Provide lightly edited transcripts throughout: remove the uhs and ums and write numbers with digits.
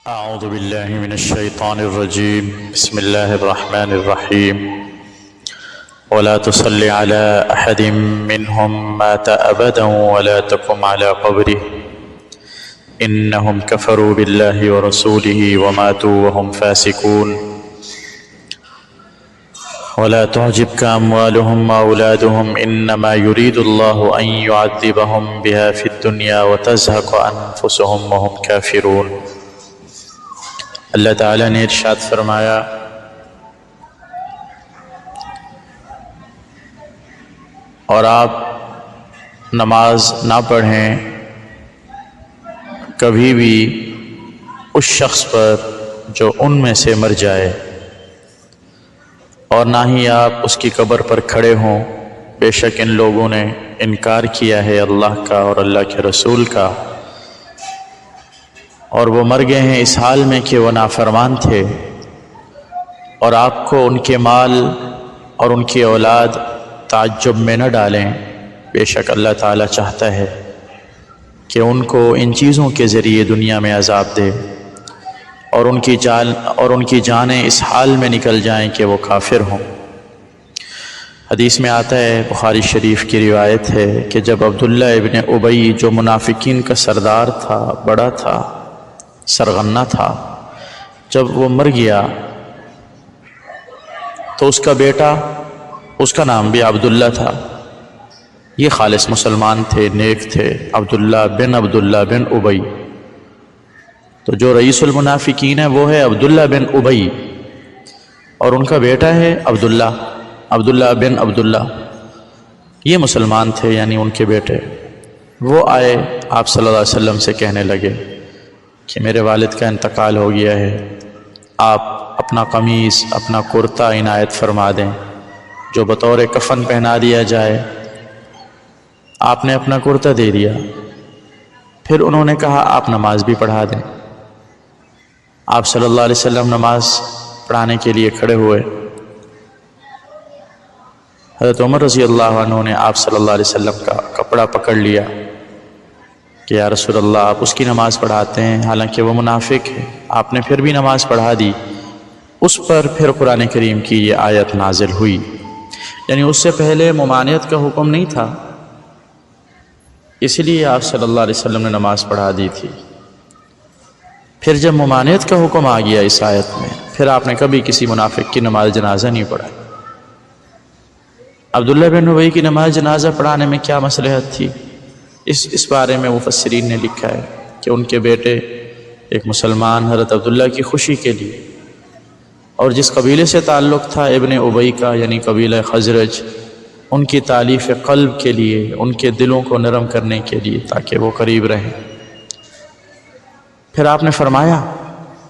أعوذ بالله من الشيطان الرجيم. بسم الله الرحمن الرحيم. ولا تصل على أحد منهم مات أبدا ولا تقم على قبره إنهم كفروا بالله ورسوله وماتوا وهم فاسقون. ولا تعجبك أموالهم وأولادهم إنما يريد الله أن يعذبهم بها في الدنيا وتزهق أنفسهم وهم كافرون. اللہ تعالیٰ نے ارشاد فرمایا اور آپ نماز نہ پڑھیں کبھی بھی اس شخص پر جو ان میں سے مر جائے، اور نہ ہی آپ اس کی قبر پر کھڑے ہوں، بے شک ان لوگوں نے انکار کیا ہے اللہ کا اور اللہ کے رسول کا، اور وہ مر گئے ہیں اس حال میں کہ وہ نافرمان تھے، اور آپ کو ان کے مال اور ان کی اولاد تعجب میں نہ ڈالیں، بے شک اللہ تعالیٰ چاہتا ہے کہ ان کو ان چیزوں کے ذریعے دنیا میں عذاب دے اور ان کی جانیں اس حال میں نکل جائیں کہ وہ کافر ہوں۔ حدیث میں آتا ہے، بخاری شریف کی روایت ہے کہ جب عبداللہ ابن ابی جو منافقین کا سردار تھا، بڑا تھا، سرغنہ تھا، جب وہ مر گیا تو اس کا بیٹا، اس کا نام بھی عبداللہ تھا، یہ خالص مسلمان تھے، نیک تھے، عبداللہ بن ابی۔ تو جو رئیس المنافقین ہے وہ ہے عبداللہ بن ابی، اور ان کا بیٹا ہے عبداللہ بن عبداللہ، یہ مسلمان تھے، یعنی ان کے بیٹے۔ وہ آئے آپ صلی اللہ علیہ وسلم سے کہنے لگے کہ میرے والد کا انتقال ہو گیا ہے، آپ اپنا قمیص، اپنا کرتا عنایت فرما دیں جو بطور کفن پہنا دیا جائے۔ آپ نے اپنا کرتا دے دیا، پھر انہوں نے کہا آپ نماز بھی پڑھا دیں۔ آپ صلی اللہ علیہ وسلم نماز پڑھانے کے لیے کھڑے ہوئے۔ حضرت عمر رضی اللہ عنہ نے آپ صلی اللہ علیہ وسلم کا کپڑا پکڑ لیا کہ یا رسول اللہ آپ اس کی نماز پڑھاتے ہیں، حالانکہ وہ منافق ہے۔ آپ نے پھر بھی نماز پڑھا دی۔ اس پر پھر قرآن کریم کی یہ آیت نازل ہوئی، یعنی اس سے پہلے ممانعت کا حکم نہیں تھا، اس لیے آپ صلی اللہ علیہ وسلم نے نماز پڑھا دی تھی۔ پھر جب ممانعت کا حکم آ گیا اس آیت میں، پھر آپ نے کبھی کسی منافق کی نماز جنازہ نہیں پڑھائی۔ عبداللہ بن ابی کی نماز جنازہ پڑھانے میں کیا مصلحت تھی؟ اس بارے میں مفسرین نے لکھا ہے کہ ان کے بیٹے ایک مسلمان حضرت عبداللہ کی خوشی کے لیے، اور جس قبیلے سے تعلق تھا ابن ابی کا، یعنی قبیلہ خزرج، ان کی تالیف قلب کے لیے، ان کے دلوں کو نرم کرنے کے لیے، تاکہ وہ قریب رہیں۔ پھر آپ نے فرمایا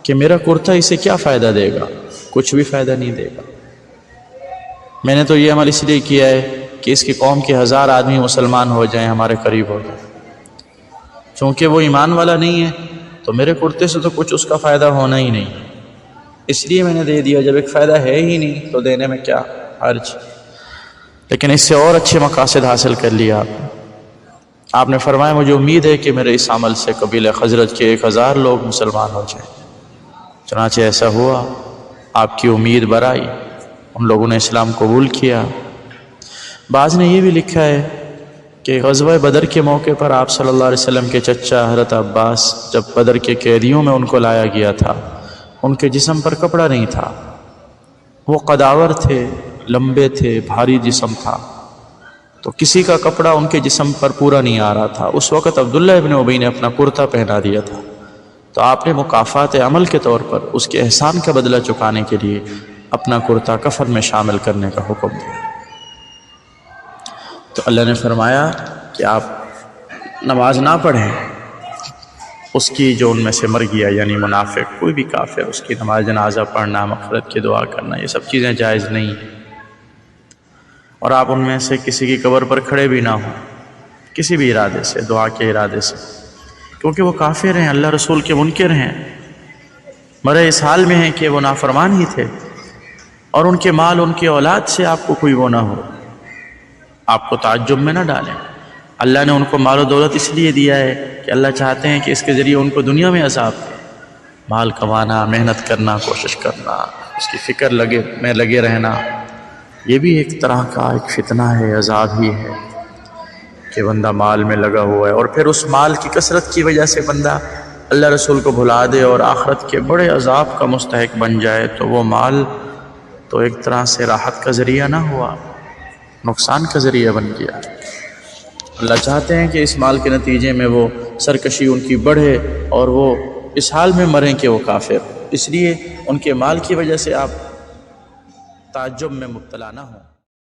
کہ میرا کرتا اسے کیا فائدہ دے گا؟ کچھ بھی فائدہ نہیں دے گا۔ میں نے تو یہ عمل اس لیے کیا ہے کہ اس کی قوم کے 1000 آدمی مسلمان ہو جائیں، ہمارے قریب ہو جائیں۔ چونکہ وہ ایمان والا نہیں ہے تو میرے کرتے سے تو کچھ اس کا فائدہ ہونا ہی نہیں، اس لیے میں نے دے دیا۔ جب ایک فائدہ ہے ہی نہیں تو دینے میں کیا حرج؟ لیکن اس سے اور اچھے مقاصد حاصل کر لیا آپ نے فرمایا مجھے امید ہے کہ میرے اس عمل سے قبیلہ خزرج کے 1000 لوگ مسلمان ہو جائیں۔ چنانچہ ایسا ہوا، آپ کی امید برائی، ان لوگوں نے اسلام قبول کیا۔ بعض نے یہ بھی لکھا ہے کہ غزوہ بدر کے موقع پر آپ صلی اللہ علیہ وسلم کے چچا حضرت عباس جب بدر کے قیدیوں میں ان کو لایا گیا تھا، ان کے جسم پر کپڑا نہیں تھا، وہ قداور تھے، لمبے تھے، بھاری جسم تھا، تو کسی کا کپڑا ان کے جسم پر پورا نہیں آ رہا تھا۔ اس وقت عبداللہ ابن ابی نے اپنا کرتا پہنا دیا تھا، تو آپ نے مکافات عمل کے طور پر اس کے احسان کا بدلہ چکانے کے لیے اپنا کرتا کفن میں شامل کرنے کا حکم دیا۔ تو اللہ نے فرمایا کہ آپ نماز نہ پڑھیں اس کی جو ان میں سے مر گیا، یعنی منافق، کوئی بھی کافر، اس کی نماز جنازہ پڑھنا، مغفرت کی دعا کرنا، یہ سب چیزیں جائز نہیں ہیں۔ اور آپ ان میں سے کسی کی قبر پر کھڑے بھی نہ ہوں کسی بھی ارادے سے، دعا کے ارادے سے، کیونکہ وہ کافر ہیں، اللہ رسول کے منکر ہیں، مرے اس حال میں ہیں کہ وہ نافرمان ہی تھے، اور ان کے مال، ان کی اولاد سے آپ کو کوئی وہ نہ ہو، آپ کو تعجب میں نہ ڈالیں۔ اللہ نے ان کو مال و دولت اس لیے دیا ہے کہ اللہ چاہتے ہیں کہ اس کے ذریعے ان کو دنیا میں عذاب دے، مال کمانا، محنت کرنا، کوشش کرنا، اس کی فکر لگے رہنا، یہ بھی ایک طرح کا ایک فتنہ ہے، عذاب ہی ہے کہ بندہ مال میں لگا ہوا ہے، اور پھر اس مال کی کثرت کی وجہ سے بندہ اللہ رسول کو بھلا دے اور آخرت کے بڑے عذاب کا مستحق بن جائے، تو وہ مال تو ایک طرح سے راحت کا ذریعہ نہ ہوا، نقصان کا ذریعہ بن گیا۔ اللہ چاہتے ہیں کہ اس مال کے نتیجے میں وہ سرکشی ان کی بڑھے اور وہ اس حال میں مریں کہ وہ کافر، اس لیے ان کے مال کی وجہ سے آپ تعجب میں مبتلا نہ ہوں۔